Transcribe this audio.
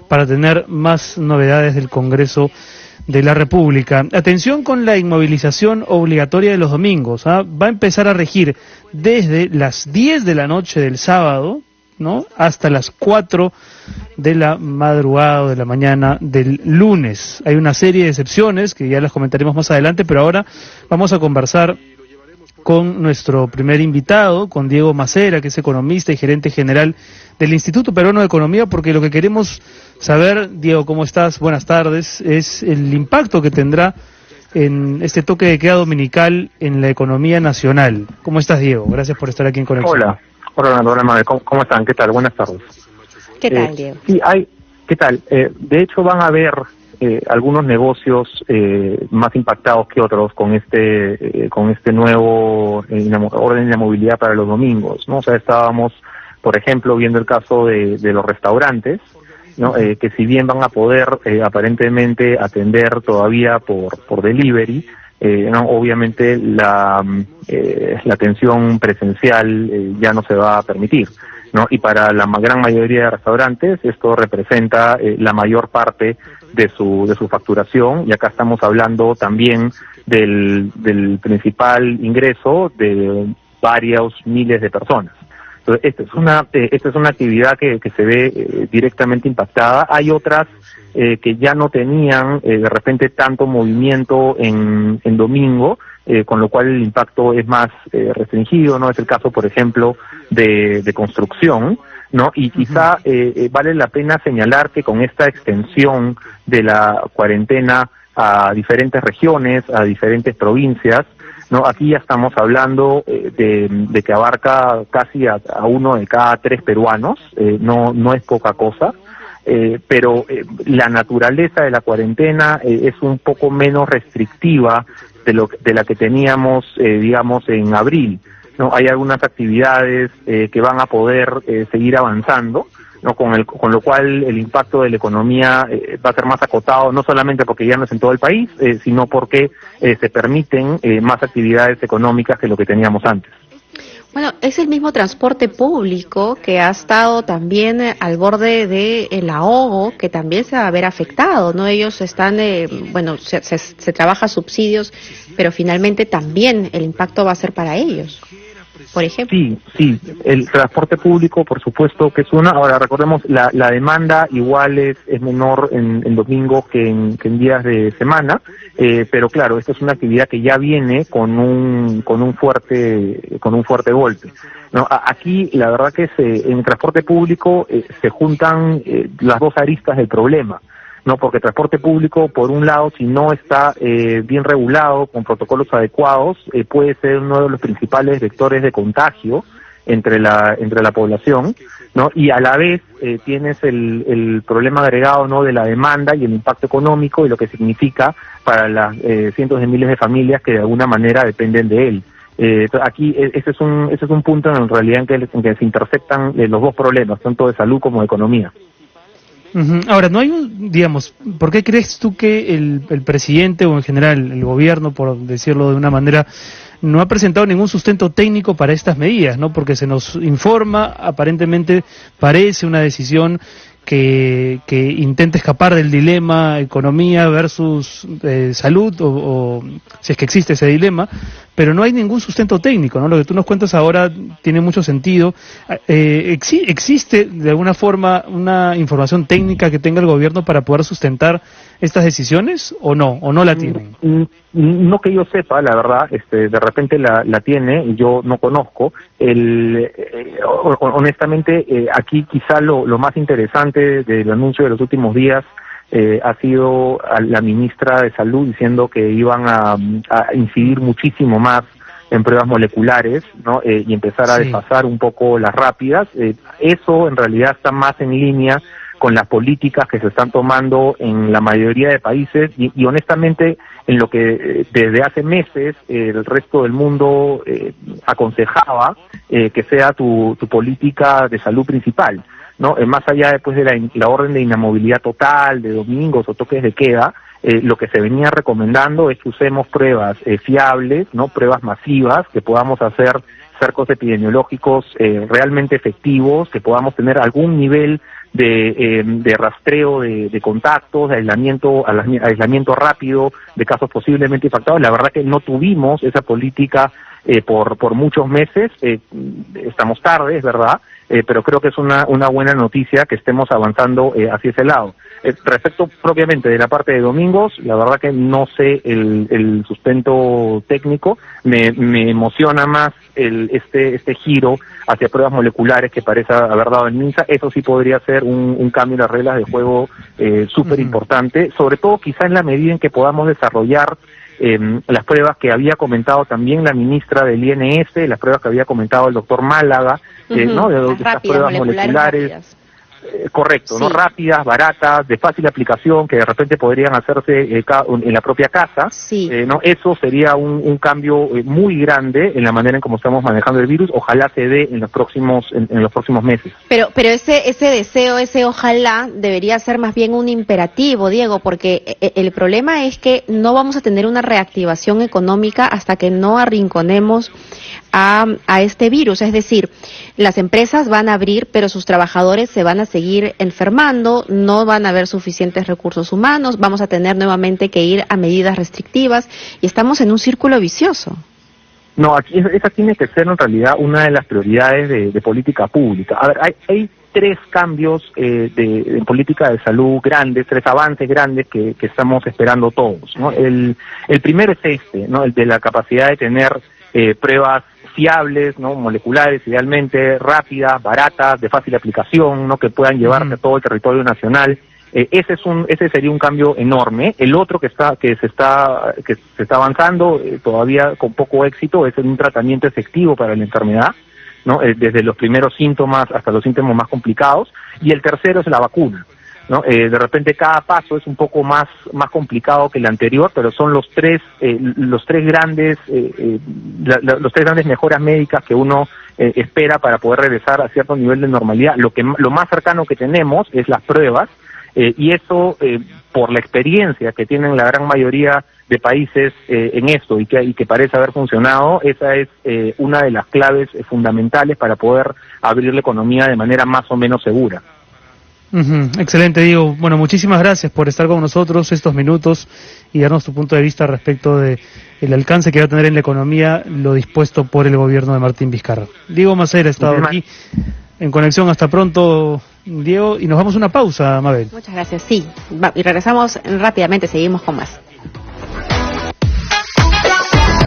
para tener más novedades del Congreso de la República. Atención con la inmovilización obligatoria de los domingos, ¿ah? Va a empezar a regir desde las 10 de la noche del sábado, ¿no?, hasta las 4 de la madrugada o de la mañana del lunes. Hay una serie de excepciones que ya las comentaremos más adelante, pero ahora vamos a conversar con nuestro primer invitado, con Diego Macera, que es economista y gerente general del Instituto Peruano de Economía, porque lo que queremos saber, Diego, ¿cómo estás? Buenas tardes, es el impacto que tendrá en este toque de queda dominical en la economía nacional. ¿Cómo estás, Diego? Gracias por estar aquí en Conexión. Hola, Mabel, ¿cómo están? ¿Qué tal? Buenas tardes. ¿Qué tal, Diego? Sí, ¿qué tal? De hecho, van a haber algunos negocios más impactados que otros con este nuevo orden de movilidad para los domingos, ¿no? O sea, estábamos, por ejemplo, viendo el caso de los restaurantes, ¿no? Que si bien van a poder aparentemente atender todavía por delivery, no, obviamente la atención presencial ya no se va a permitir, ¿no? Y para la gran mayoría de restaurantes esto representa la mayor parte de su facturación, y acá estamos hablando también del principal ingreso de varios miles de personas. Entonces, esta es una actividad que se ve directamente impactada. Hay otras que ya no tenían de repente tanto movimiento en domingo, con lo cual el impacto es más restringido, ¿no? Es el caso, por ejemplo, de construcción, ¿no? Y quizá vale la pena señalar que con esta extensión de la cuarentena a diferentes regiones, a diferentes provincias, ¿no? Aquí ya estamos hablando de que abarca casi a 1 de cada 3 peruanos, no es poca cosa. Pero la naturaleza de la cuarentena es un poco menos restrictiva de la que teníamos, digamos, en abril, ¿no? Hay algunas actividades que van a poder seguir avanzando, ¿no? Con lo cual el impacto de la economía va a ser más acotado, no solamente porque ya no es en todo el país, sino porque se permiten más actividades económicas que lo que teníamos antes. Bueno, es el mismo transporte público que ha estado también al borde del ahogo, que también se va a ver afectado, ¿no? Ellos están, se trabaja subsidios, pero finalmente también el impacto va a ser para ellos, por ejemplo. Sí, el transporte público, por supuesto que es una. Ahora, recordemos, la demanda igual es menor en domingos que en días de semana, pero claro, esta es una actividad que ya viene con un fuerte golpe, ¿no? Aquí la verdad que en el transporte público se juntan las dos aristas del problema, ¿no? Porque el transporte público, por un lado, si no está bien regulado, con protocolos adecuados, puede ser uno de los principales vectores de contagio entre la población, ¿no? Y a la vez tienes el problema agregado, ¿no?, de la demanda y el impacto económico y lo que significa para las cientos de miles de familias que de alguna manera dependen de él. Aquí ese es un punto en realidad en que se intersectan los dos problemas, tanto de salud como de economía. Ahora, no hay digamos, ¿por qué crees tú que el presidente o en general el gobierno, por decirlo de una manera, no ha presentado ningún sustento técnico para estas medidas, ¿no? Porque se nos informa, aparentemente parece una decisión que intenta escapar del dilema economía versus salud, o si es que existe ese dilema, pero no hay ningún sustento técnico, ¿no? Lo que tú nos cuentas ahora tiene mucho sentido. ¿Existe de alguna forma una información técnica que tenga el gobierno para poder sustentar estas decisiones o no la tienen? No que yo sepa, la verdad, de repente la tiene, yo no conozco. Honestamente, aquí quizá lo más interesante del anuncio de los últimos días ha sido a la ministra de Salud diciendo que iban a incidir muchísimo más en pruebas moleculares, ¿no? Y empezar a desfasar un poco las rápidas. Eso en realidad está más en línea con las políticas que se están tomando en la mayoría de países y honestamente en lo que desde hace meses el resto del mundo aconsejaba que sea tu política de salud principal, ¿no? Más allá después de la orden de inamovilidad total, de domingos o toques de queda, lo que se venía recomendando es que usemos pruebas fiables, ¿no? Pruebas masivas, que podamos hacer cercos epidemiológicos realmente efectivos, que podamos tener algún nivel de rastreo de contactos, de aislamiento rápido de casos posiblemente infectados. La verdad que no tuvimos esa política por muchos meses. Estamos tarde, es verdad, pero creo que es una buena noticia que estemos avanzando hacia ese lado. Respecto propiamente de la parte de domingos, la verdad que no sé el sustento técnico. Me emociona más este giro hacia pruebas moleculares que parece haber dado el MINSA. Eso sí podría ser un cambio en las reglas de juego súper importante, sobre todo quizá en la medida en que podamos desarrollar las pruebas que había comentado también la ministra del INS, las pruebas que había comentado el doctor Málaga, ¿no? De estas pruebas moleculares. Correcto, sí. ¿No? Rápidas, baratas, de fácil aplicación, que de repente podrían hacerse en la propia casa, sí. ¿No? Eso sería un cambio muy grande en la manera en cómo estamos manejando el virus. Ojalá se dé en los próximos meses. Pero ese deseo, ese ojalá, debería ser más bien un imperativo, Diego, porque el problema es que no vamos a tener una reactivación económica hasta que no arrinconemos a este virus. Es decir, las empresas van a abrir, pero sus trabajadores se van a seguir enfermando, no van a haber suficientes recursos humanos, vamos a tener nuevamente que ir a medidas restrictivas y estamos en un círculo vicioso. No, aquí esa tiene que ser en realidad una de las prioridades de política pública. A ver, hay tres cambios en política de salud grandes, tres avances grandes que estamos esperando todos, ¿no? El primero es ¿no? El de la capacidad de tener pruebas fiables, ¿no? Moleculares, idealmente, rápidas, baratas, de fácil aplicación, ¿no? Que puedan llevarse a todo el territorio nacional. Ese sería un cambio enorme. El otro que se está avanzando todavía con poco éxito es un tratamiento efectivo para la enfermedad, ¿no? Desde los primeros síntomas hasta los síntomas más complicados. Y el tercero es la vacuna, ¿no? De repente cada paso es un poco más complicado que el anterior, pero son los tres grandes mejoras médicas que uno espera para poder regresar a cierto nivel de normalidad. Lo más cercano que tenemos es las pruebas, y eso por la experiencia que tienen la gran mayoría de países en esto y que parece haber funcionado. Esa es una de las claves fundamentales para poder abrir la economía de manera más o menos segura. Excelente, Diego. Bueno, muchísimas gracias por estar con nosotros estos minutos y darnos tu punto de vista respecto de el alcance que va a tener en la economía lo dispuesto por el gobierno de Martín Vizcarra. Diego Macera ha estado aquí en Conexión. Hasta pronto, Diego, y nos vamos a una pausa, Mabel. Muchas gracias, sí. Y regresamos rápidamente, seguimos con más.